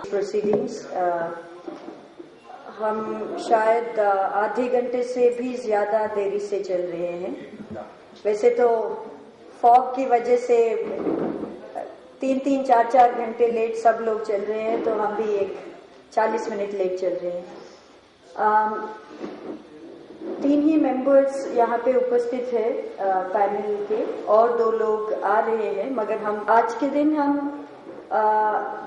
Proceedings हम शायद आधे घंटे से भी ज्यादा देरी से चल रहे हैं। वैसे तो फॉग की वजह से 3-3, 4-4 घंटे लेट सब लोग चल रहे हैं, तो हम भी 40 मिनट लेट चल रहे हैं। 3 ही मेंबर्स यहाँ पे उपस्थित है पैनल के, और 2 लोग आ रहे हैं, मगर हम आज के दिन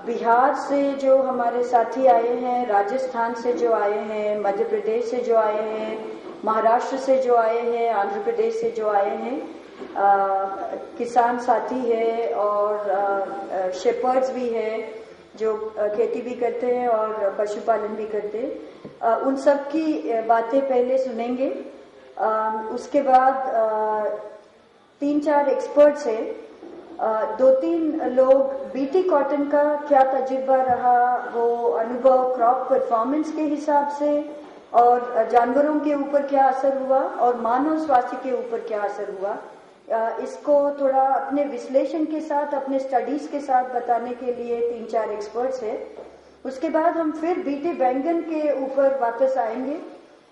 बिहार से जो हमारे साथी आए हैं, राजस्थान से जो आए हैं, मध्य प्रदेश से जो आए हैं, महाराष्ट्र से जो आए हैं, आंध्र प्रदेश से जो आए हैं, किसान साथी है और शेपर्ड्स भी है जो खेती भी करते हैं और पशुपालन भी करते हैं। उन सब की बातें पहले सुनेंगे। उसके बाद 3-4 एक्सपर्ट्स हैं। 2-3 लोग बीटी कॉटन का क्या तजुर्बा रहा, वो अनुभव क्रॉप परफॉर्मेंस के हिसाब से, और जानवरों के ऊपर क्या असर हुआ और मानव स्वास्थ्य के ऊपर क्या असर हुआ, इसको थोड़ा अपने विश्लेषण के साथ, अपने स्टडीज के साथ बताने के लिए 3-4 एक्सपर्ट्स हैं। उसके बाद हम फिर बीटी बैंगन के ऊपर वापस आएंगे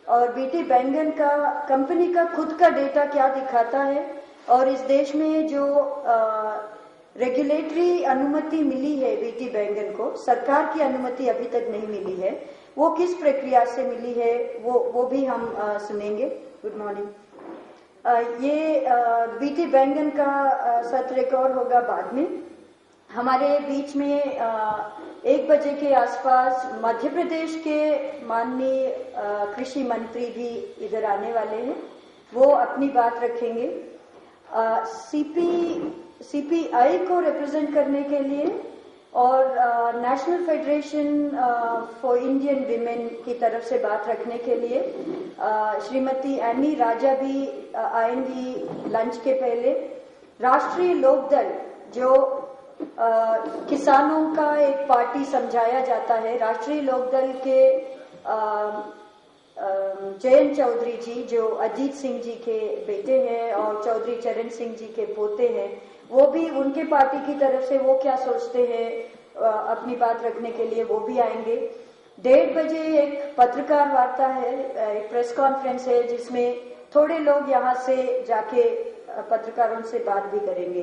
और बीटी बैंगन का कंपनी का खुद का डेटा क्या दिखाता है, और इस देश में जो रेगुलेटरी अनुमति मिली है बीटी बैंगन को, सरकार की अनुमति अभी तक नहीं मिली है, वो किस प्रक्रिया से मिली है, वो भी हम सुनेंगे। Good morning. ये बीटी बैंगन का सत्र एक और होगा बाद में। हमारे बीच में 1 बजे के आसपास मध्य प्रदेश के माननीय कृषि मंत्री भी इधर आने वाले हैं, वो अपनी बात रखेंगे। सीपीआई को रिप्रेजेंट करने के लिए और national federation for Indian women की तरफ से बात रखने के लिए श्रीमती एनी राजा भी आएंगी लंच के पहले। राष्ट्रीय लोकदल जो किसानों का एक पार्टी समझाया जाता है, राष्ट्रीय लोकदल के जयंत चौधरी जी जो अजीत सिंह जी के बेटे हैं और चौधरी चरण सिंह जी के पोते हैं, वो भी उनके पार्टी की तरफ से वो क्या सोचते हैं अपनी बात रखने के लिए वो भी आएंगे। 1:30 बजे एक पत्रकार वार्ता है, एक प्रेस कॉन्फ्रेंस है, जिसमें थोड़े लोग यहाँ से जाके पत्रकारों से बात भी करेंगे।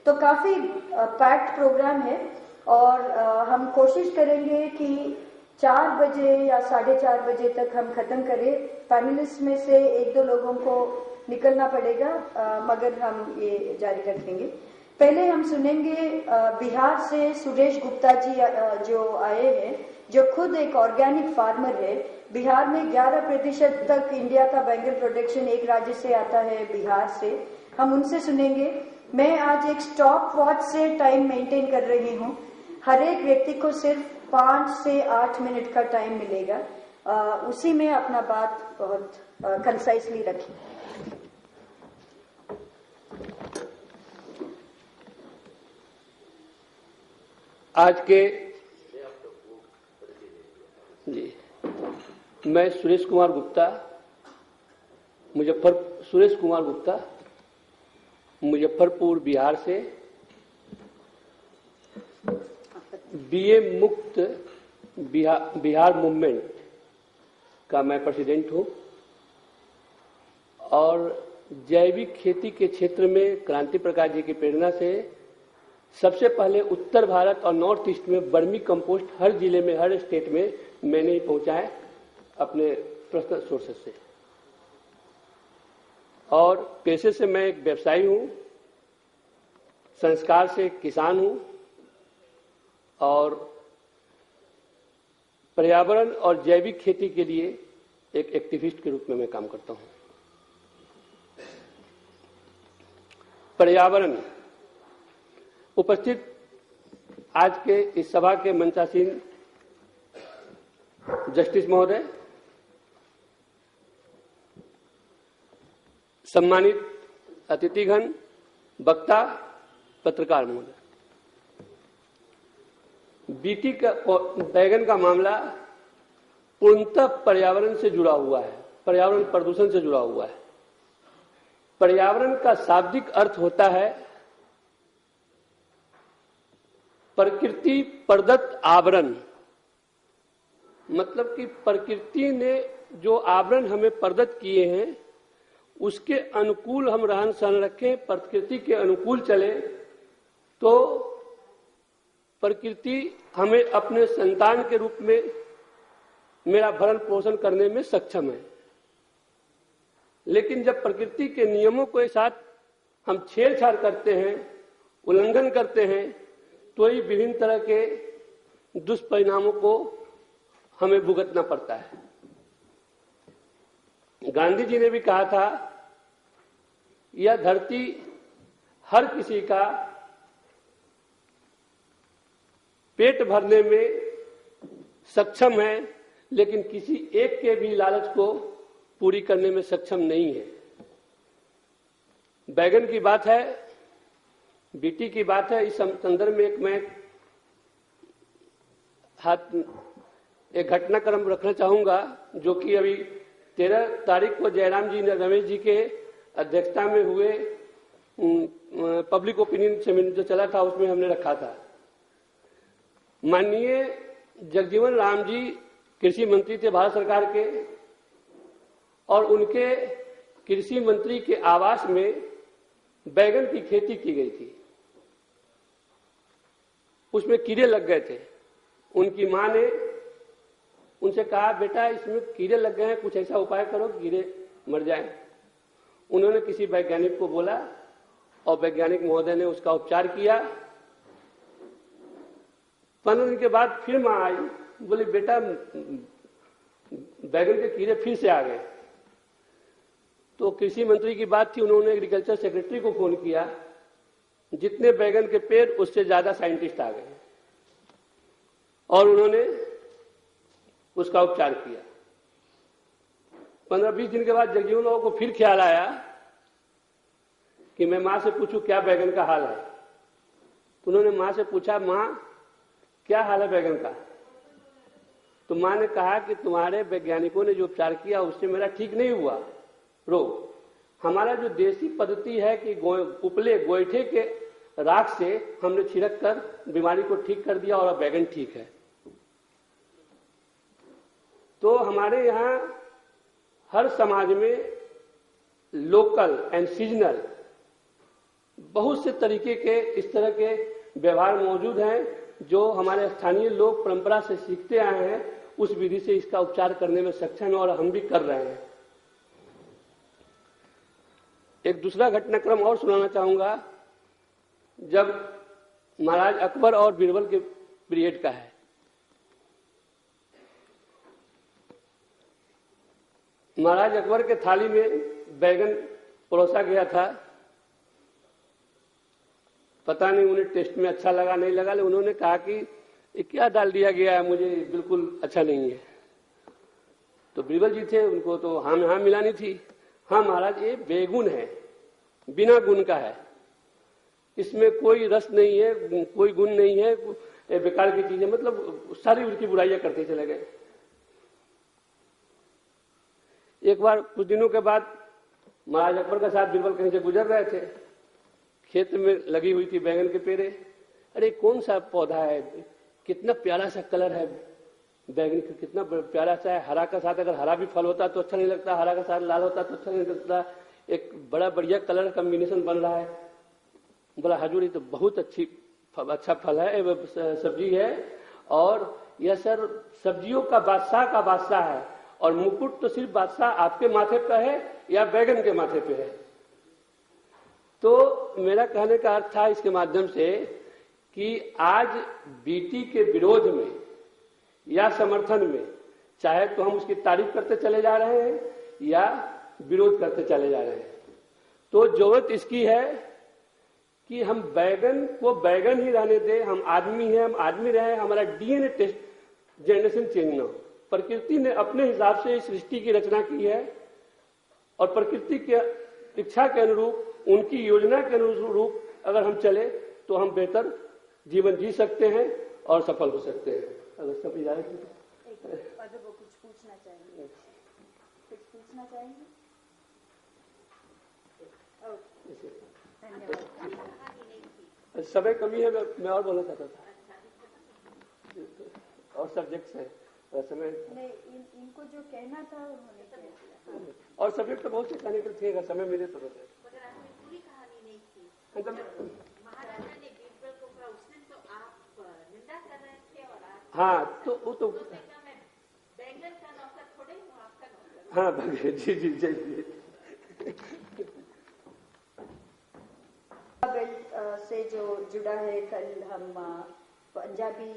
तो काफी पैक्ड प्रोग्राम है और हम कोशिश करेंगे कि 4 बजे या 4:30 बजे तक हम खत्म करें। पैनलिस्ट में से 1-2 लोगों को निकलना पड़ेगा, मगर हम ये जारी रखेंगे। पहले हम सुनेंगे बिहार से सुरेश गुप्ता जी जो आए हैं, जो खुद एक ऑर्गेनिक फार्मर है। बिहार में 11% तक इंडिया का बैंगन प्रोडक्शन एक राज्य से आता है, बिहार से। हम उनसे सुनेंगे। मैं आज एक स्टॉप वॉच से टाइम मेंटेन कर रही हूँ। हर एक व्यक्ति को सिर्फ 5 से 8 मिनट का टाइम मिलेगा, उसी में अपना बात बहुत कंसाइसली रखें। आज के जी मैं सुरेश कुमार गुप्ता मुजफ्फरपुर बिहार से बीए मुक्त बिहार मूवमेंट का मैं प्रेसिडेंट हूं और जैविक खेती के क्षेत्र में क्रांति प्रकाश जी की प्रेरणा से सबसे पहले उत्तर भारत और नॉर्थ ईस्ट में वर्मी कंपोस्ट हर जिले में, हर स्टेट में मैंने ही पहुंचाए अपने पर्सनल सोर्सेस से। और पेशे से मैं एक व्यवसायी हूं, संस्कार से किसान हूं और पर्यावरण और जैविक खेती के लिए एक एक्टिविस्ट के रूप में मैं काम करता हूं। पर्यावरण उपस्थित आज के इस सभा के मंचासीन जस्टिस महोदय, सम्मानित अतिथिगण, वक्ता, पत्रकार महोदय, बीटी का बैगन का मामला पूर्णतः पर्यावरण से जुड़ा हुआ है, पर्यावरण प्रदूषण से जुड़ा हुआ है। पर्यावरण का शाब्दिक अर्थ होता है प्रकृति प्रदत्त आवरण मतलब कि प्रकृति ने जो आवरण हमें प्रदत्त किए हैं उसके अनुकूल हम रहन सहन रखें, प्रकृति के अनुकूल चले, तो प्रकृति हमें अपने संतान के रूप में मेरा भरण पोषण करने में सक्षम है। लेकिन जब प्रकृति के नियमों के साथ हम छेड़छाड़ करते हैं, उल्लंघन करते हैं, तो ही विभिन्न तरह के दुष्परिणामों को हमें भुगतना पड़ता है। गांधी जी ने भी कहा था, यह धरती हर किसी का पेट भरने में सक्षम है, लेकिन किसी एक के भी लालच को पूरी करने में सक्षम नहीं है। बैगन की बात है, बीटी की बात है। इस संदर्भ में एक घटनाक्रम रखना चाहूंगा, जो कि अभी 13 तारीख को जयराम जी ने रमेश जी के अध्यक्षता में हुए पब्लिक ओपिनियन सेमिनार जो चला था उसमें हमने रखा था। माननीय जगजीवन राम जी कृषि मंत्री थे भारत सरकार के, और उनके कृषि मंत्री के आवास में बैगन की खेती की गई थी। उसमें कीड़े लग गए थे। उनकी मां ने उनसे कहा, बेटा इसमें कीड़े लग गए हैं, कुछ ऐसा उपाय करो कीड़े मर जाएं। उन्होंने किसी वैज्ञानिक को बोला और वैज्ञानिक महोदय ने उसका उपचार किया। 15 दिन के बाद फिर मां आई, बोली बेटा बैगन के कीड़े फिर से आ गए। तो कृषि मंत्री की बात थी, उन्होंने एग्रीकल्चर सेक्रेटरी को फोन किया। जितने बैगन के पेड़ उससे ज्यादा साइंटिस्ट आ गए और उन्होंने उसका उपचार किया। 15-20 दिन के बाद जगजीवन लोगों को फिर ख्याल आया कि मैं मां से पूछूं क्या बैगन का हाल है। तो उन्होंने मां से पूछा, मां क्या हाल है बैगन का? तो मां ने कहा कि तुम्हारे वैज्ञानिकों ने जो उपचार किया उससे मेरा ठीक नहीं हुआ रोग। हमारा जो देसी पद्धति है कि उपले गोईठे के राख से हमने छिड़क कर बीमारी को ठीक कर दिया और बैगन ठीक है। तो हमारे यहाँ हर समाज में लोकल एंड सीजनल बहुत से तरीके के इस तरह के व्यवहार मौजूद हैं जो हमारे स्थानीय लोग परंपरा से सीखते आए हैं। उस विधि से इसका उपचार करने में सक्षम है और हम भी कर रहे हैं। एक दूसरा घटनाक्रम और सुनाना चाहूंगा, जब महाराज अकबर और बीरबल के पीरियड का है। महाराज अकबर के थाली में बैगन परोसा गया था। पता नहीं उन्हें टेस्ट में अच्छा लगा नहीं लगा, लेकिन उन्होंने कहा कि ये क्या डाल दिया गया है, मुझे बिल्कुल अच्छा नहीं है। तो बीरबल जी थे, उनको तो हाँ मिलानी थी। हाँ महाराज, ये बेगुन है, बिना गुण का है, इसमें कोई रस नहीं है, कोई गुण नहीं है, ये बेकार की चीज है। मतलब सारी उनकी बुराइयां करते चले गए। एक बार कुछ दिनों के बाद महाराज अकबर के साथ बीरबल कहीं से गुजर रहे थे। खेत में लगी हुई थी बैगन के पेड़े। अरे कौन सा पौधा है, कितना प्यारा सा कलर है बैगन का, कितना प्यारा सा है। हरा का साथ अगर हरा भी फल होता तो अच्छा नहीं लगता, हरा का साथ लाल होता तो अच्छा नहीं लगता। एक बड़ा बढ़िया कलर कॉम्बिनेशन बन रहा है। बोला हजूर ये तो बहुत अच्छा फल है, सब्जी है, और यह सर सब्जियों का बादशाह है, और मुकुट तो सिर्फ बादशाह आपके माथे पर है या बैगन के माथे पे है। तो मेरा कहने का अर्थ था इसके माध्यम से कि आज बीटी के विरोध में या समर्थन में चाहे तो हम उसकी तारीफ करते चले जा रहे हैं या विरोध करते चले जा रहे हैं। तो जरूरत इसकी है कि हम बैगन को बैगन ही रहने दें। हम आदमी हैं, हम आदमी रहे, हमारा डीएनए टेस्ट जनरेशन चेंज ना हो। प्रकृति ने अपने हिसाब से इस सृष्टि की रचना की है और प्रकृति के इच्छा के अनुरूप, उनकी योजना के अनुरूप अगर हम चले तो हम बेहतर जीवन जी सकते हैं और सफल हो सकते हैं। अगर सब इजाजत अगर वो कुछ पूछना चाहेंगे, कुछ पूछना चाहेंगे? समय कमी है, मैं और बोलना चाहता था और सब्जेक्ट्स है। समय नहीं, इनको जो कहना था उन्होंने कह दिया। और सब्जेक्ट तो बहुत से कहने को थे, समय मिले तो बता। मगर आपने पूरी कहानी नहीं की। महाराजा ने बीरबल को कहा, उस दिन तो आप निंदा कर रहे थे और आप हाँ तो वो तो मैं बैंगन का नौकर थोड़े हूँ, आपका नौकर। हाँ जी जी जी जी। बेल्ट से जो जुड़ा है, कल हम पंजाबी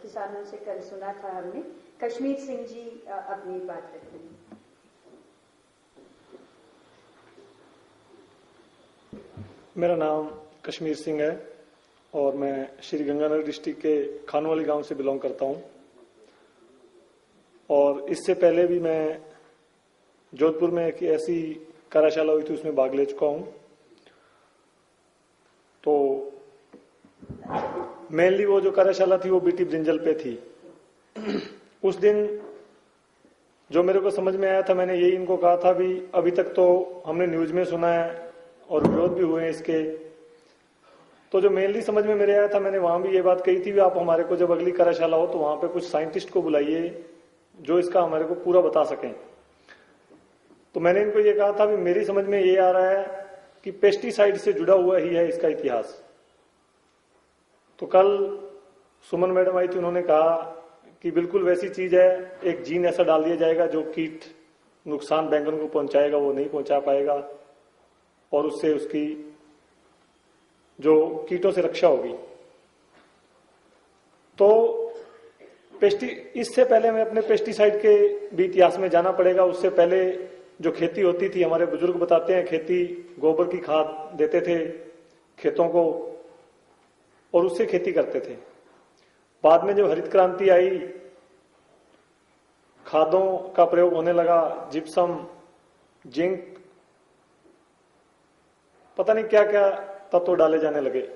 किसानों से कल सुना था हमने। कश्मीर सिंह जी अपनी बात रखेंगे। मेरा नाम कश्मीर सिंह है और मैं श्री गंगानगर डिस्ट्रिक्ट के खानवाली गांव से बिलोंग करता हूं। और इससे पहले भी मैं जोधपुर में एक ऐसी कार्यशाला हुई थी, उसमें भाग ले चुका हूं। तो मेनली वो जो कार्यशाला थी वो बीटी ब्रिंजल पे थी। उस दिन जो मेरे को समझ में आया था, मैंने यही इनको कहा था भी अभी तक तो हमने न्यूज में सुना है और विरोध भी हुए हैं इसके। तो जो मेनली समझ में मेरे आया था, मैंने वहां भी ये बात कही थी भी आप हमारे को जब अगली कार्यशाला हो तो वहां पे कुछ साइंटिस्ट को बुलाइए जो इसका हमारे को पूरा बता सकें। तो मैंने इनको ये कहा था भी मेरी समझ में ये आ रहा है कि पेस्टिसाइड से जुड़ा हुआ ही है इसका इतिहास। तो कल सुमन मैडम आई थी, उन्होंने कहा कि बिल्कुल वैसी चीज है, एक जीन ऐसा डाल दिया जाएगा जो कीट नुकसान बैंगन को पहुंचाएगा वो नहीं पहुंचा पाएगा और उससे उसकी जो कीटों से रक्षा होगी। तो इससे पहले मैं अपने पेस्टिसाइड के भी इतिहास में जाना पड़ेगा। उससे पहले जो खेती होती थी, हमारे बुजुर्ग बताते हैं, खेती गोबर की खाद देते थे खेतों को और उससे खेती करते थे। बाद में जब हरित क्रांति आई, खादों का प्रयोग होने लगा, जिप्सम, जिंक, पता नहीं क्या क्या तत्व डाले जाने लगे।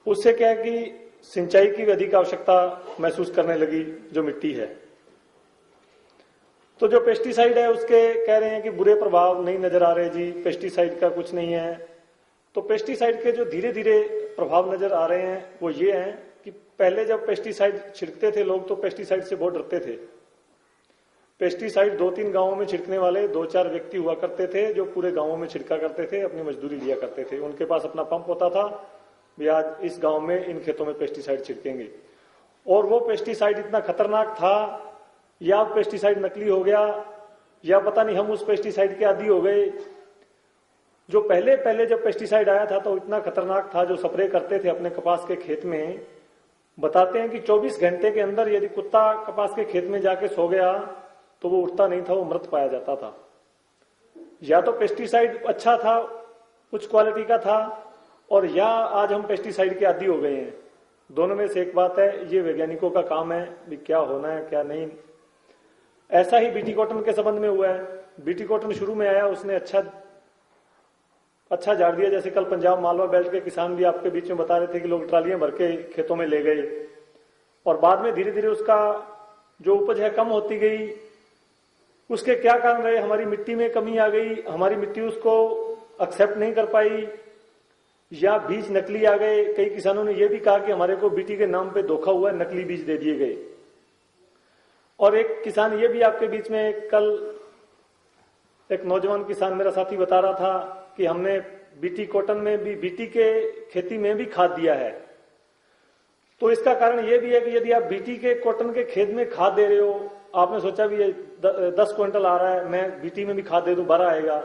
उससे क्या है कि सिंचाई की भी अधिक आवश्यकता महसूस करने लगी जो मिट्टी है। तो जो पेस्टिसाइड है उसके कह रहे हैं कि बुरे प्रभाव नहीं नजर आ रहे जी, पेस्टिसाइड का कुछ नहीं है। तो पेस्टिसाइड के जो धीरे धीरे प्रभाव नजर आ रहे हैं वो ये हैं कि पहले जब पेस्टिसाइड छिड़कते थे लोग तो पेस्टिसाइड से बहुत डरते थे। पेस्टिसाइड 2-3 गांवों में छिड़कने वाले 2-4 व्यक्ति हुआ करते थे जो पूरे गांवों में छिड़का करते थे, अपनी मजदूरी लिया करते थे। उनके पास अपना पंप होता था, भी आज इस गांव में इन खेतों में पेस्टिसाइड छिड़केंगे। और वो पेस्टिसाइड इतना खतरनाक था, या पेस्टिसाइड नकली हो गया या पता नहीं हम उस पेस्टिसाइड के आदी हो गए। जो पहले जब पेस्टिसाइड आया था तो इतना खतरनाक था, जो स्प्रे करते थे अपने कपास के खेत में, बताते हैं कि 24 घंटे के अंदर यदि कुत्ता कपास के खेत में जाके सो गया तो वो उठता नहीं था, वो मृत पाया जाता था। या तो पेस्टिसाइड अच्छा था, उच्च क्वालिटी का था, और या आज हम पेस्टिसाइड के आदी हो गए हैं। दोनों में से एक बात है, ये वैज्ञानिकों का काम है भी क्या होना है क्या नहीं। ऐसा ही बीटी कॉटन के संबंध में हुआ है। बीटी कॉटन शुरू में आया, उसने अच्छा झाड़ दिया। जैसे कल पंजाब मालवा बेल्ट के किसान भी आपके बीच में बता रहे थे कि लोग ट्रालियां भर के खेतों में ले गए और बाद में धीरे धीरे उसका जो उपज है कम होती गई। उसके क्या कारण रहे? हमारी मिट्टी में कमी आ गई, हमारी मिट्टी उसको एक्सेप्ट नहीं कर पाई, या बीज नकली आ गए। कई किसानों ने यह भी कहा कि हमारे को बीटी के नाम पे धोखा हुआ है, नकली बीज दे दिए गए। और एक किसान ये भी आपके बीच में कल एक नौजवान किसान मेरा साथी बता रहा था कि हमने बीटी कॉटन में भी, बीटी के खेती में भी खाद दिया है। तो इसका कारण यह भी है कि यदि आप बीटी के कॉटन के खेत में खाद दे रहे हो, आपने सोचा भी ये 10 क्विंटल आ रहा है, मैं बीटी में भी खाद दे दूं 12 आएगा,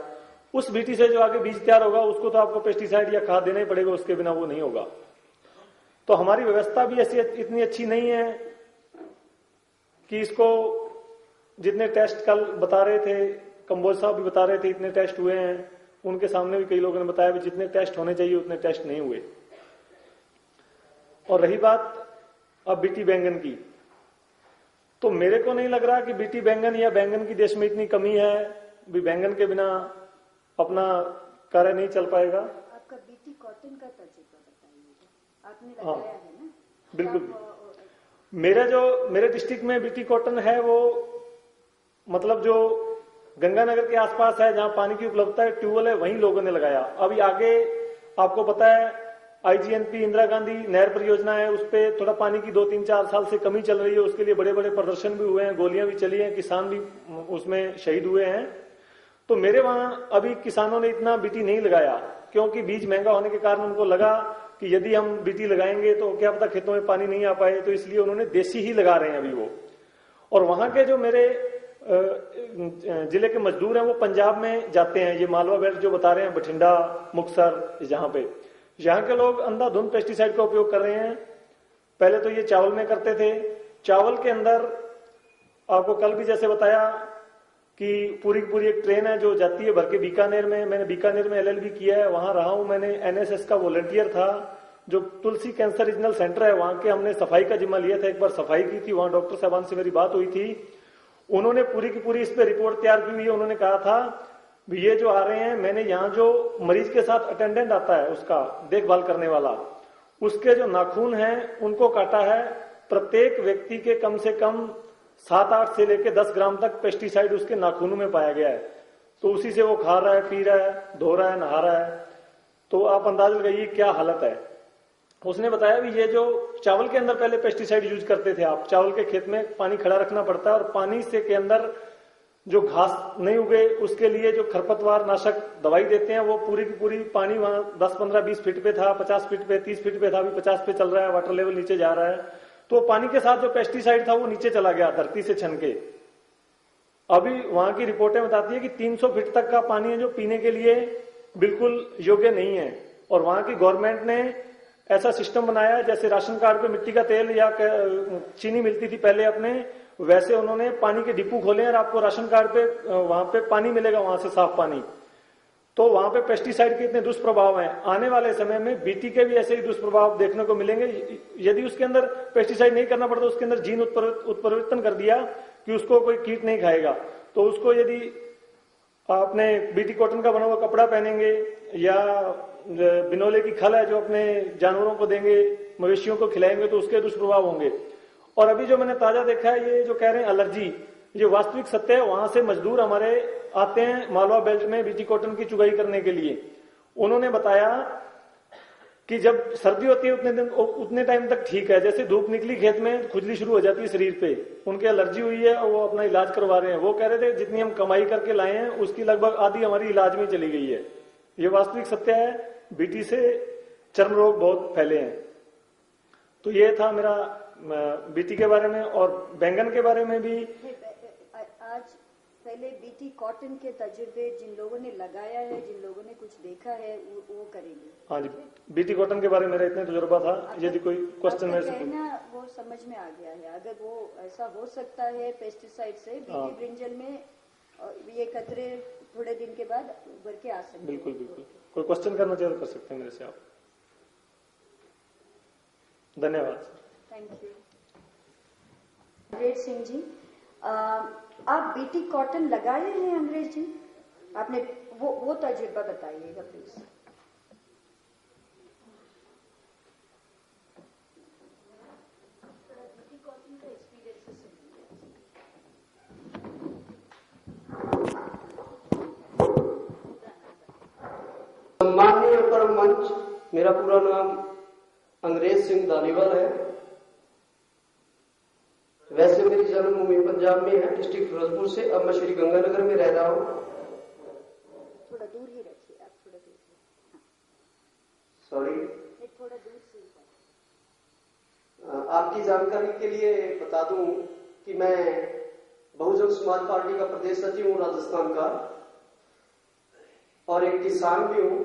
उस बीटी से जो आगे बीज तैयार होगा उसको तो आपको पेस्टिसाइड या खाद देना ही पड़ेगा, उसके बिना वो नहीं होगा। तो हमारी व्यवस्था भी ऐसी इतनी अच्छी नहीं है कि इसको जितने टेस्ट कल बता रहे थे, कंबोज साहब भी बता रहे थे इतने टेस्ट हुए हैं, उनके सामने भी कई लोगों ने बताया भी जितने टेस्ट होने चाहिए उतने टेस्ट नहीं हुए। और रही बात अब बीटी बैंगन की, तो मेरे को नहीं लग रहा कि बीटी बैंगन या बैंगन की देश में इतनी कमी है भी बैंगन के बिना अपना कार्य नहीं चल पाएगा। आपका बीटी कॉटन का तजुर्बा बताइए, आपने लगाया है ना? बिल्कुल। मेरे डिस्ट्रिक्ट में बीटी कॉटन है वो, मतलब जो गंगानगर के आसपास है जहां पानी की उपलब्धता है, ट्यूबवेल है, वहीं लोगों ने लगाया। अभी आगे आपको पता है आईजीएनपी इंदिरा गांधी नहर परियोजना है, उस पर थोड़ा पानी की 2-3-4 साल से कमी चल रही है, उसके लिए बड़े बड़े प्रदर्शन भी हुए हैं, गोलियां भी चली हैं, किसान भी उसमें शहीद हुए हैं। तो मेरे वहां अभी किसानों ने इतना बीटी नहीं लगाया, क्योंकि बीज महंगा होने के कारण उनको लगा कि यदि हम बीटी लगाएंगे तो क्या पता खेतों में पानी नहीं आ पाए, तो इसलिए उन्होंने देसी ही लगा रहे हैं अभी वो। और वहां के जो मेरे जिले के मजदूर हैं वो पंजाब में जाते हैं, ये मालवा बेल्ट जो बता रहे हैं, बठिंडा, मुक्तसर, जहां पे यहाँ के लोग अंधाधुंध पेस्टिसाइड का उपयोग कर रहे हैं। पहले तो ये चावल में करते थे, चावल के अंदर आपको कल भी जैसे बताया कि पूरी की पूरी एक ट्रेन है जो जाती है भर के बीकानेर में। मैंने बीकानेर में एलएलबी किया है, वहां रहा हूं, मैंने एनएसएस का वॉलंटियर था। जो तुलसी कैंसर रीजनल सेंटर है वहां के हमने सफाई का जिम्मा लिया था, एक बार सफाई की थी, वहां डॉक्टर साहबान से मेरी बात हुई थी, उन्होंने पूरी की पूरी इस पे रिपोर्ट तैयार की हुई है। उन्होंने कहा था भी ये जो आ रहे हैं, मैंने यहाँ जो मरीज के साथ अटेंडेंट आता है उसका देखभाल करने वाला, उसके जो नाखून हैं उनको काटा है, प्रत्येक व्यक्ति के कम से कम 7-8 से लेकर 10 ग्राम तक पेस्टिसाइड उसके नाखूनों में पाया गया है। तो उसी से वो खा रहा है, पी रहा है, धो रहा है, नहा रहा है। तो आप अंदाज लगाइए क्या हालत है। उसने बताया भी ये जो चावल के अंदर पहले पेस्टिसाइड यूज करते थे, आप चावल के खेत में पानी खड़ा रखना पड़ता है और पानी से के अंदर जो घास नहीं उगे उसके लिए जो खरपतवार नाशक दवाई देते हैं, वो पूरी की पूरी पानी वहां 10, 15, 20 फीट पे था, 50 फीट पे, 30 फीट पे था, अभी 50 पे चल रहा है, वाटर लेवल नीचे जा रहा है। तो पानी के साथ जो पेस्टिसाइड था वो नीचे चला गया धरती से छन के। अभी वहां की रिपोर्टें बताती है कि 300 फीट तक का पानी है जो पीने के लिए बिल्कुल योग्य नहीं है। और वहां की गवर्नमेंट ने ऐसा सिस्टम बनाया है जैसे राशन कार्ड पे मिट्टी का तेल या चीनी मिलती थी पहले अपने, वैसे उन्होंने पानी के डिपो खोले और आपको राशन कार्ड पे वहां पे पानी मिलेगा, वहां से साफ पानी। तो वहां पे पेस्टिसाइड के इतने दुष्प्रभाव हैं, आने वाले समय में बीटी के भी ऐसे ही दुष्प्रभाव देखने को मिलेंगे। यदि उसके अंदर पेस्टिसाइड नहीं करना पड़ता, उसके अंदर जीन उत्परिवर्तन कर दिया कि उसको कोई कीट नहीं खाएगा, तो उसको यदि आपने बीटी कॉटन का बना हुआ कपड़ा पहनेंगे या बिनोले की खल है जो अपने जानवरों को देंगे, मवेशियों को खिलाएंगे, तो उसके दुष्प्रभाव होंगे। और अभी जो मैंने ताजा देखा है, ये जो कह रहे हैं एलर्जी, ये वास्तविक सत्य है। वहां से मजदूर हमारे आते हैं मालवा बेल्ट में बीटी कॉटन की चुगाई करने के लिए। उन्होंने बताया कि जब सर्दी होती है उतने टाइम तक ठीक है, जैसे धूप निकली खेत में खुजली शुरू हो जाती है शरीर पे, उनके एलर्जी हुई है और वो अपना इलाज करवा रहे हैं। वो कह रहे थे जितनी हम कमाई करके लाए हैं उसकी लगभग आधी हमारी इलाज में चली गई है। ये वास्तविक सत्य है, बीटी से चर्म रोग बहुत फैले हैं। तो ये था मेरा बीटी के बारे में। और बैंगन के बारे में भी आज पहले बीटी कॉटन के तजुर्बे जिन लोगों ने लगाया है, जिन लोगों ने कुछ देखा है, वो करेंगे। हाँ जी, बीटी कॉटन के बारे में मेरा इतना तजुर्बा था। यदि कोई क्वेश्चन मेरे से कहना वो समझ में आ गया है। अगर वो ऐसा हो सकता है पेस्टिसाइड से बीटी ब्रिंजल में ये खतरे थोड़े दिन के बाद उभर के आ सकते हैं। बिल्कुल बिल्कुल। कोई क्वेश्चन करना चाहिए तो कर सकते हैं मेरे से आप। धन्यवाद। Thank you. अंग्रेज सिंह जी, आप बीटी कॉटन लगाए हैं अंग्रेज जी? आपने वो तजुर्बा बताइएगा प्लीज। माननीय परम मंच, मेरा पूरा नाम अंग्रेज सिंह धालीवाल है। वैसे मेरी जन्मभूमि पंजाब में है, डिस्ट्रिक्ट फिरोजपुर से। अब मैं श्री गंगानगर में रह रहा हूँ। थोड़ा दूर ही रखिए आप, थोड़ा दूर। सॉरी, थोड़ा दूर से। आपकी जानकारी के लिए बता दूं कि मैं बहुजन समाज पार्टी का प्रदेश सचिव हूँ राजस्थान का, और एक किसान भी हूं।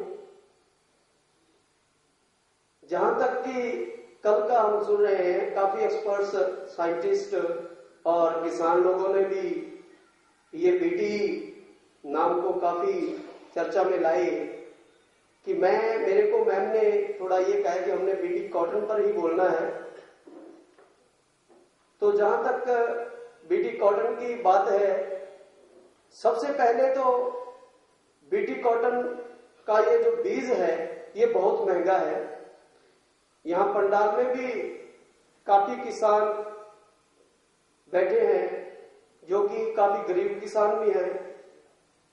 जहां तक कि कल का हम सुन रहे हैं, काफी एक्सपर्ट्स, साइंटिस्ट और किसान लोगों ने भी ये बीटी नाम को काफी चर्चा में लाए कि मेरे को मैम ने थोड़ा ये कहा कि हमने बीटी कॉटन पर ही बोलना है। तो जहां तक बीटी कॉटन की बात है, सबसे पहले तो बीटी कॉटन का ये जो बीज है ये बहुत महंगा है। यहां पंडाल में भी काफी किसान बैठे हैं जो कि काफी गरीब किसान भी हैं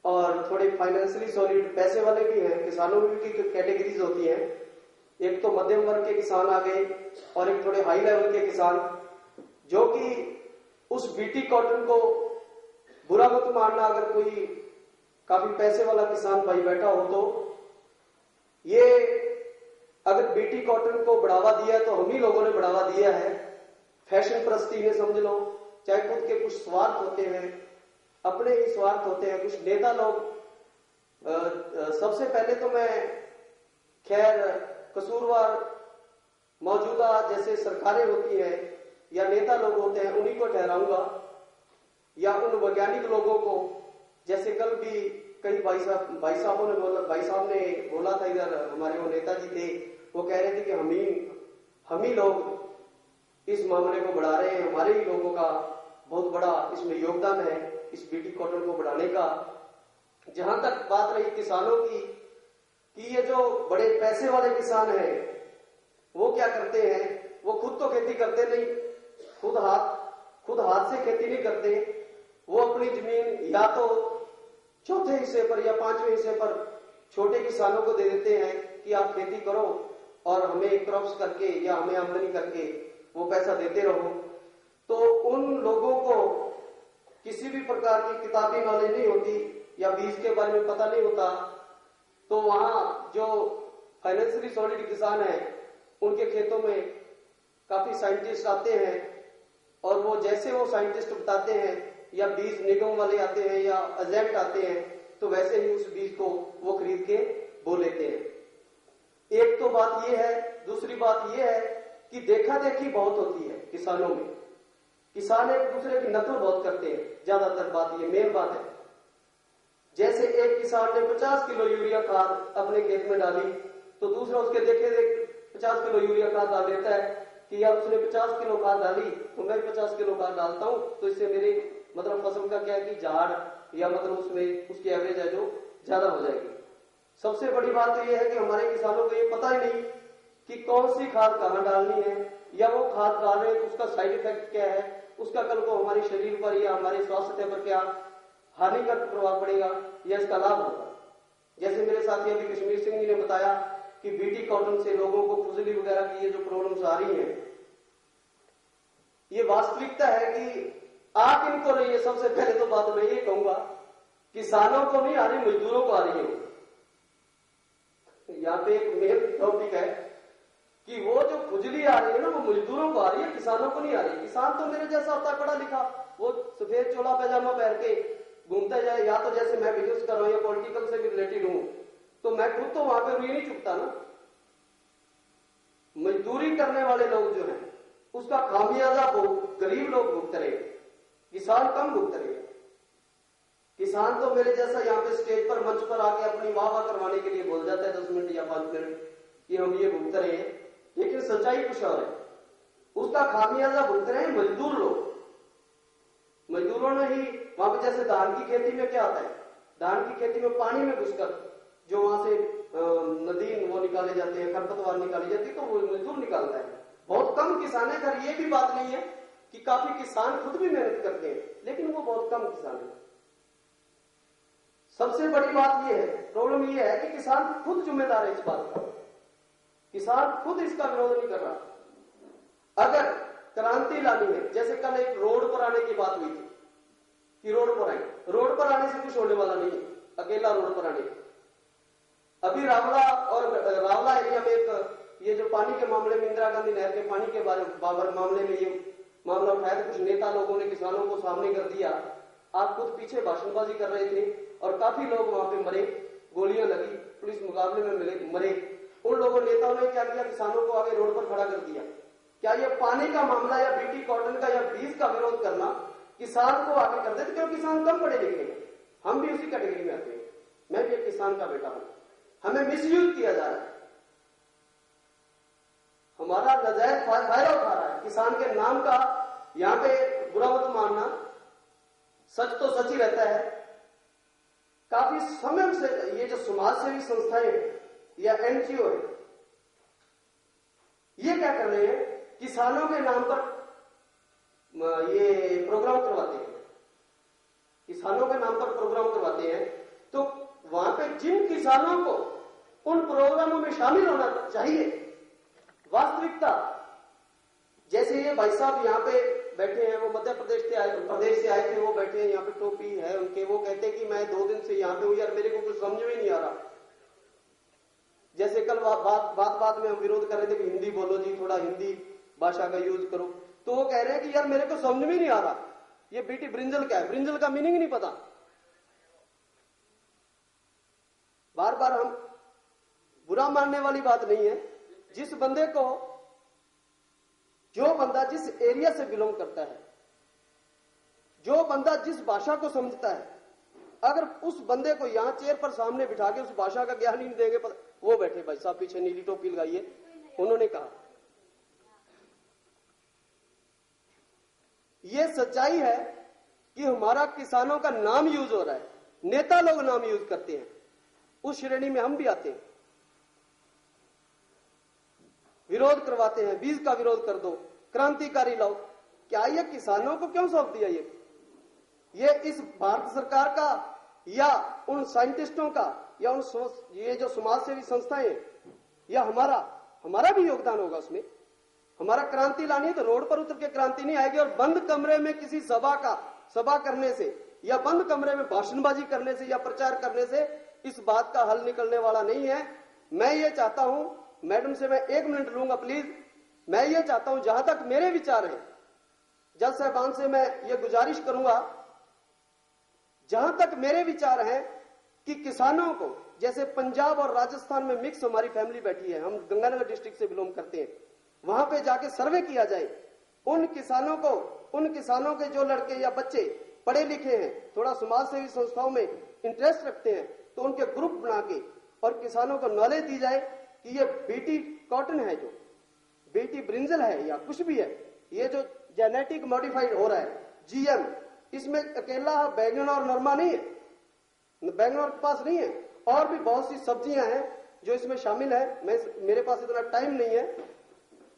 और थोड़े फाइनेंशियली सॉलिड पैसे वाले भी हैं। किसानों में भी कैटेगरीज होती हैं। एक तो मध्यम वर्ग के किसान आ गए और एक थोड़े हाई लेवल के किसान, जो कि उस बीटी कॉटन को बुरा मत मानना, अगर कोई काफी पैसे वाला किसान भाई बैठा हो तो ये अगर बीटी कॉटन को बढ़ावा दिया है तो हम ही लोगों ने बढ़ावा दिया है, फैशन प्रस्ती ने समझ लो, चाहे खुद के कुछ स्वार्थ होते हैं, अपने ही स्वार्थ होते हैं कुछ नेता लोग। सबसे पहले तो मैं खैर कसूरवार मौजूदा जैसे सरकारें होती हैं या नेता लोग होते हैं उन्हीं को ठहराऊंगा, या उन वैज्ञानिक लोगों को, जैसे कल भी कई भाई साहब ने बोला था, इधर हमारे वो नेताजी थे, वो कह रहे थे कि हम ही लोग इस मामले को बढ़ा रहे हैं, हमारे ही लोगों का बहुत बड़ा इसमें योगदान है इस बीटी कॉटन को बढ़ाने का। जहां तक बात रही किसानों की, कि ये जो बड़े पैसे वाले किसान हैं वो क्या करते हैं, वो खुद तो खेती करते नहीं, खुद हाथ से खेती नहीं करते, वो अपनी जमीन या तो चौथे हिस्से पर या पांचवें हिस्से पर छोटे किसानों को दे देते हैं कि आप खेती करो और हमें क्रॉप्स करके या हमें आमदनी करके वो पैसा देते रहो। तो उन लोगों को किसी भी प्रकार की किताबी नॉलेज नहीं होती या बीज के बारे में पता नहीं होता, तो वहां जो फाइनेंशियली सॉलिड किसान है उनके खेतों में काफी साइंटिस्ट आते हैं और वो जैसे वो साइंटिस्ट बताते हैं या बीज निगम वाले आते हैं या एजेंट आते हैं, तो वैसे ही उस बीज को वो खरीद के बो लेते हैं। एक तो बात ये है। दूसरी बात ये है कि देखा देखी बहुत होती है किसानों में, किसान एक दूसरे की नकल बहुत करते हैं, ज्यादातर बात ये मेन बात है। जैसे एक किसान ने 50 किलो यूरिया खाद अपने खेत में डाली तो दूसरा उसके देखे देख 50 किलो यूरिया खाद डाल देता है कि यार उसने 50 किलो खाद डाली तो मैं 50 किलो खाद डालता हूं, तो इससे मेरे मतलब फसल का क्या है कि झाड़ या मतलब उसमें उसकी एवरेज है जो ज्यादा हो जाएगी। सबसे बड़ी बात तो यह है कि हमारे किसानों को ये पता ही नहीं कि कौन सी खाद कहाँ डालनी है, या वो खाद डाल रहे हैं तो उसका साइड इफेक्ट क्या है, उसका कल को हमारे शरीर पर या हमारे स्वास्थ्य पर क्या हानिकारक प्रभाव पड़ेगा या इसका लाभ होगा। जैसे मेरे साथी अभी कश्मीर सिंह जी ने बताया कि बीटी कॉटन से लोगों को खुजली वगैरह की ये जो प्रॉब्लम्स आ रही हैं, ये वास्तविकता है कि आप इनको नहीं है। सबसे पहले तो बात मैं ये कहूंगा, किसानों को नहीं आ रही, मजदूरों को आ रही है। यहाँ पे एक मेन टॉपिक है कि वो जो खुजली आ रही है ना वो मजदूरों को आ रही है, किसानों को नहीं आ रही। किसान तो मेरे जैसा होता है पढ़ा लिखा, वो सफेद चोला पैजामा पहन के घूमता जाए, या तो जैसे मैं बिजनेस कर रहा हूं या पॉलिटिकल से भी रिलेटेड हूं, तो मैं खुद तो वहां पे रुई नहीं चुकता ना। मजदूरी करने वाले लोग जो हैं उसका खामियाजा गरीब लोग भुगत रहे, किसान कम भुगत रहे। किसान तो मेरे जैसा यहाँ पे स्टेज पर मंच पर आके अपनी वाह करवाने के लिए बोल जाता है 10 मिनट या 5 मिनट कि हम ये भुगत रहे हैं, लेकिन सच्चाई कुछ और है। उसका खामियाजा भुगत रहे हैं मजदूर लोग। मजदूरों ने ही वहां पे, जैसे धान की खेती में क्या होता है, धान की खेती में पानी में घुसकर जो वहां से नदी वो निकाले जाते हैं, खरपतवार निकाली जाती है, तो वो मजदूर निकालता है। बहुत कम किसान है। खैर ये भी बात नहीं है कि काफी किसान खुद भी मेहनत करते हैं, लेकिन वो बहुत कम किसान है। सबसे बड़ी बात यह है, प्रॉब्लम यह है कि किसान खुद जिम्मेदार है इस बात का। किसान खुद इसका विरोध नहीं कर रहा। अगर क्रांति लानी है, जैसे कल एक रोड पर आने की बात हुई थी कि रोड पर आए, रोड पर आने से कुछ होने वाला नहीं है, अकेला रोड पर आने। अभी रावला एरिया में एक ये जो पानी के मामले में, इंदिरा गांधी नहर के पानी के मामले में ये मामला उठाया, कुछ नेता लोगों ने किसानों को सामने कर दिया। आप खुद पीछे भाषणबाजी कर रहे थे और काफी लोग वहां पे मरे, गोलियां लगी, पुलिस मुकाबले में मरे। उन लोगों नेताओं ने क्या किया, किसानों को आगे रोड पर खड़ा कर दिया। क्या ये पानी का मामला या बीटी कॉटन का या बीज का विरोध करना किसान को आगे कर देते? क्योंकि किसान कम पढ़े लिखे हैं, हम भी उसी कैटेगरी में आते हैं। मैं भी एक किसान का बेटा हूं। हमें मिसयूज किया जा रहा है, हमारा नाजायज फायदा उठा रहा है किसान के नाम का। यहां पे बुरा मत मानना, सच तो सच ही रहता है। काफी समय से ये जो समाज सेवी संस्थाएं या एनजीओ है, ये क्या कर रहे हैं, किसानों के नाम पर ये प्रोग्राम करवाते हैं। किसानों के नाम पर प्रोग्राम करवाते हैं, तो वहां पे जिन किसानों को उन प्रोग्रामों में शामिल होना चाहिए वास्तविकता, जैसे ये भाई साहब यहाँ पे बैठे हैं, वो मध्य प्रदेश से आए थे, वो बैठे हैं यहाँ पे, टोपी है उनके, वो कहते हैं कि मैं 2 दिन से यहाँ पे हूँ यार, मेरे को कुछ समझ में नहीं आ रहा। जैसे कल बात में हम विरोध कर रहे थे कि हिंदी बोलो जी, थोड़ा हिंदी भाषा का यूज करो, तो वो कह रहे हैं कि यार मेरे को समझ में नहीं आ रहा, ये बीटी ब्रिंजल क्या है, ब्रिंजल का मीनिंग ही नहीं पता। बार बार हम बुरा मानने वाली बात नहीं है। जिस बंदे को, जो बंदा जिस एरिया से बिलोंग करता है, जो बंदा जिस भाषा को समझता है, अगर उस बंदे को यहां चेयर पर सामने बिठा के उस भाषा का ज्ञान ही नहीं देंगे, वो बैठे भाई साहब पीछे नीली टोपी लगाई है, उन्होंने कहा। ये सच्चाई है कि हमारा किसानों का नाम यूज हो रहा है, नेता लोग नाम यूज करते हैं, उस श्रेणी में हम भी आते हैं, विरोध करवाते हैं, बीज का विरोध कर दो, क्रांतिकारी लाओ। क्या ये किसानों को क्यों सौंप दिया? ये इस भारत सरकार का या उन साइंटिस्टों का या उन ये जो समाज सेवी संस्थाएं हैं, या हमारा भी योगदान होगा उसमें। हमारा क्रांति लानी है तो रोड पर उतर के क्रांति नहीं आएगी, और बंद कमरे में किसी सभा करने से या बंद कमरे में भाषणबाजी करने से या प्रचार करने से इस बात का हल निकलने वाला नहीं है। मैं ये चाहता हूं, मैडम से मैं 1 मिनट लूंगा प्लीज, मैं ये चाहता हूं, जहां तक मेरे विचार हैं, जज साहबान से मैं ये गुजारिश करूंगा, जहां तक मेरे विचार हैं कि किसानों को, जैसे पंजाब और राजस्थान में मिक्स हमारी फैमिली बैठी है, हम गंगानगर डिस्ट्रिक्ट से बिलोंग करते हैं, वहां पे जाके सर्वे किया जाए, उन किसानों के जो लड़के या बच्चे पढ़े लिखे हैं, थोड़ा समाज सेवी संस्थाओं में इंटरेस्ट रखते हैं, तो उनके ग्रुप बना के और किसानों को नॉलेज दी जाए कि ये बीटी कॉटन है, जो बीटी ब्रिंजल है या कुछ भी है, ये जो जेनेटिक मॉडिफाइड हो रहा है, जीएम, इसमें अकेला बैंगन और नरमा नहीं है, बैंगन और कपास नहीं है, और भी बहुत सी सब्जियां हैं जो इसमें शामिल है। मेरे पास इतना टाइम नहीं है,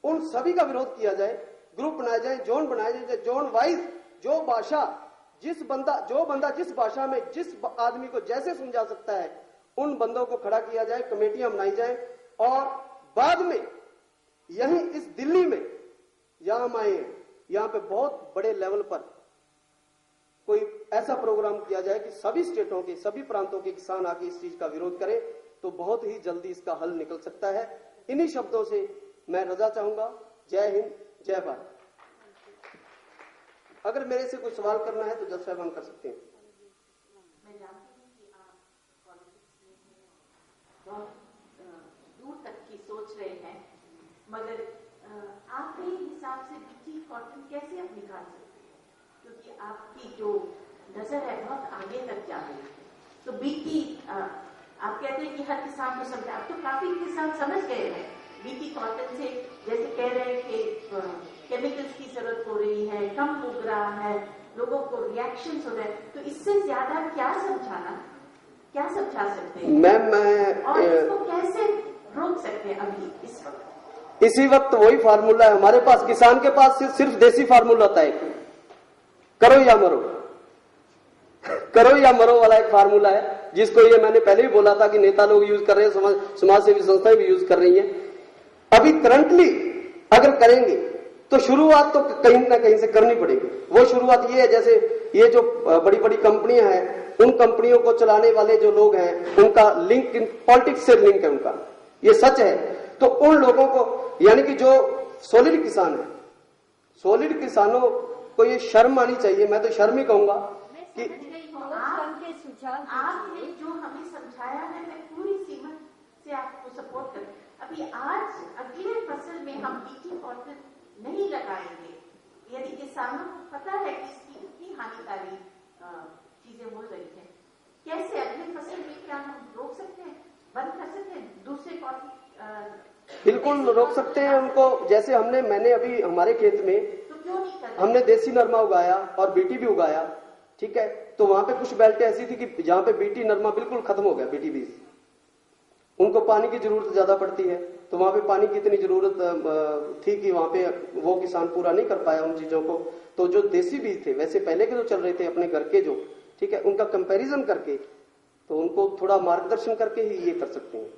उन सभी का विरोध किया जाए, ग्रुप बनाए जाए, जोन बनाए जाए, जोन वाइज जो बंदा जिस भाषा में जिस आदमी को जैसे समझा सकता है, उन बंदों को खड़ा किया जाए, कमेटियां बनाई जाए, और बाद में यहीं इस दिल्ली में यहां हम आए हैं, यहां पे बहुत बड़े लेवल पर कोई ऐसा प्रोग्राम किया जाए कि सभी स्टेटों के, सभी प्रांतों के किसान आके इस चीज का विरोध करें, तो बहुत ही जल्दी इसका हल निकल सकता है। इन्हीं शब्दों से मैं रजा चाहूंगा। जय हिंद, जय भारत। अगर मेरे से कोई सवाल करना है तो जज साहब हम कर सकते हैं। मैं जानती हूँ कि आप पॉलिटिक्स में हैं, बहुत दूर तक की सोच रहे हैं, मगर आपके हिसाब से बीटी कॉटन कैसे आप निकाल सकते हैं? क्योंकि आपकी जो नजर है बहुत आगे तक जा रही है। तो बीटी आप कहते हैं कि हर किसान को समझा, अब तो काफी किसान समझ गए हैं बीटी कॉटन से, जैसे कह रहे हैं कि केमिकल्स की जरूरत हो रही है, कम उग रहा है, लोगों को रिएक्शंस हो रहे हैं, तो इससे ज्यादा क्या समझा सकते हैं मैं और इसको कैसे रोक सकते हैं अभी इस वक्त? इसी वक्त वही फार्मूला है हमारे पास, किसान के पास सिर्फ देसी फार्मूला होता है, करो या मरो वाला एक फार्मूला है, जिसको ये मैंने पहले भी बोला था कि नेता लोग यूज कर रहे हैं, समाज सेवी संस्थाएं भी यूज कर रही हैं। अभी करंटली अगर करेंगे तो शुरुआत तो कहीं ना कहीं से करनी पड़ेगी। वो शुरुआत ये है, जैसे ये जो बड़ी बड़ी कंपनियां हैं, उन कंपनियों को चलाने वाले जो लोग हैं, उनका लिंक पॉलिटिक्स से लिंक है उनका, ये सच है। तो उन लोगों को, यानी कि जो सॉलिड किसान है, सॉलिड किसानों को ये शर्म आनी चाहिए, मैं तो शर्म ही कहूंगा कि आपने जो हमें समझाया है, मैं पूरी सीमा से आपको सपोर्ट कर। अभी आज अगले फसल में हम बीटी कॉटन नहीं लगाएंगे, यदि किसानों को पता है कि इसकी कितनी हानिकारी चीजें हो रही है, कैसे अगले फसल में क्या हम रोक सकते हैं, बंद कर सकते हैं दूसरे कॉटन? बिल्कुल रोक सकते हैं उनको। जैसे मैंने अभी हमारे खेत में तो क्यों नहीं कर हमने देसी नरमा उगाया और बीटी भी उगाया, ठीक है, तो वहां पे कुछ बेल्टें ऐसी थी कि जहां पे बीटी नरमा बिल्कुल खत्म हो गया, बीटी बीज, उनको पानी की जरूरत ज्यादा पड़ती है, तो वहां पे पानी की इतनी जरूरत थी कि वहां पे वो किसान पूरा नहीं कर पाया उन चीजों को। तो जो देसी बीज थे, वैसे पहले के जो चल रहे थे अपने घर के जो, ठीक है, उनका कंपैरिजन करके, तो उनको थोड़ा मार्गदर्शन करके ही ये कर सकते हैं।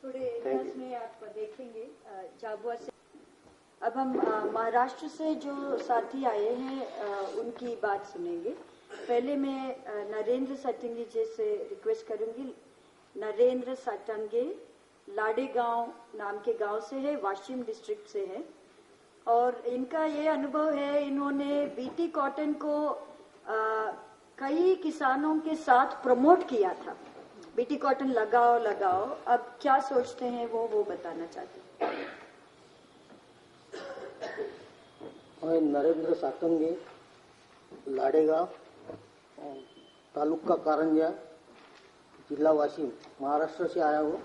थोड़े में आप देखेंगे झाबुआ से। अब हम महाराष्ट्र से जो साथी आए हैं उनकी बात सुनेंगे। पहले मैं नरेंद्र सटंगे जी से रिक्वेस्ट करूंगी। नरेंद्र सटंगे लाडेगांव नाम के गांव से है, वाशिम डिस्ट्रिक्ट से है और इनका ये अनुभव है, इन्होंने बीटी कॉटन को कई किसानों के साथ प्रमोट किया था। बीटी कॉटन लगाओ लगाओ, अब क्या सोचते हैं वो बताना चाहते हैं। मैं नरेंद्र सातंगे लाडेगांव तालुका कारंजा जिला वाशिम महाराष्ट्र से आया हूँ।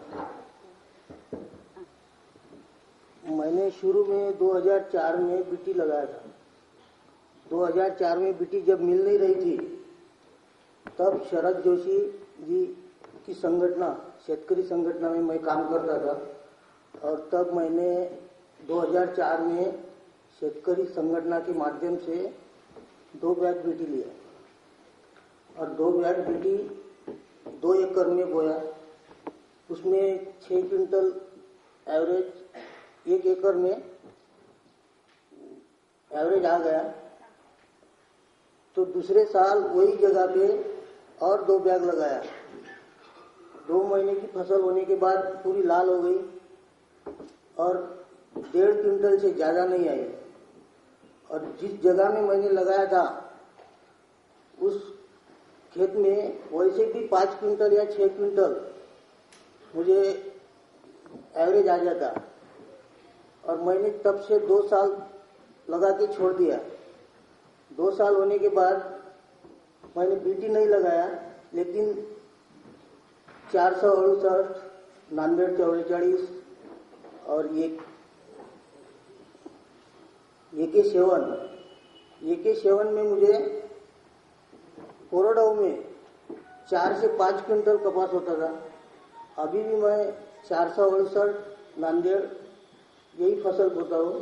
मैंने शुरू में 2004 में बीटी लगाया था। 2004 में बीटी जब मिल नहीं रही थी तब शरद जोशी जी की संगठना शेतकरी संगठना में मैं काम करता था और तब मैंने 2004 में शेतकरी संगठना के माध्यम से 2 बैग बीटी लिया और 2 बैग बीटी 2 एकड़ में बोया। उसमें 6 क्विंटल एवरेज 1 एकड़ में एवरेज आ गया। तो दूसरे साल वही जगह पे और 2 बैग लगाया। 2 महीने की फसल होने के बाद पूरी लाल हो गई और 1.5 क्विंटल से ज्यादा नहीं आई। और जिस जगह में मैंने लगाया था उस खेत में वैसे भी 5 क्विंटल या 6 क्विंटल मुझे एवरेज आ जाता और मैंने तब से 2 साल लगा के छोड़ दिया। 2 साल होने के बाद मैंने बीटी नहीं लगाया, लेकिन 468, नांदेड़ 44 और AK7 में मुझे कोरडव में 4 से 5 क्विंटल कपास होता था। अभी भी मैं 468 नांदेड़ यही फसल बोता हूँ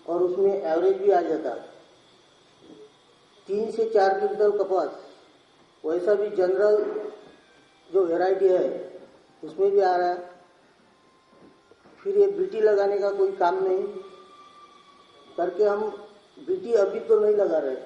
और उसमें एवरेज भी आ जाता। 3 से 4 क्विंटल कपास वैसा भी जनरल जो वैरायटी है उसमें भी आ रहा है। फिर ये बीटी लगाने का कोई काम नहीं करके हम बीटी अभी तो नहीं लगा रहे।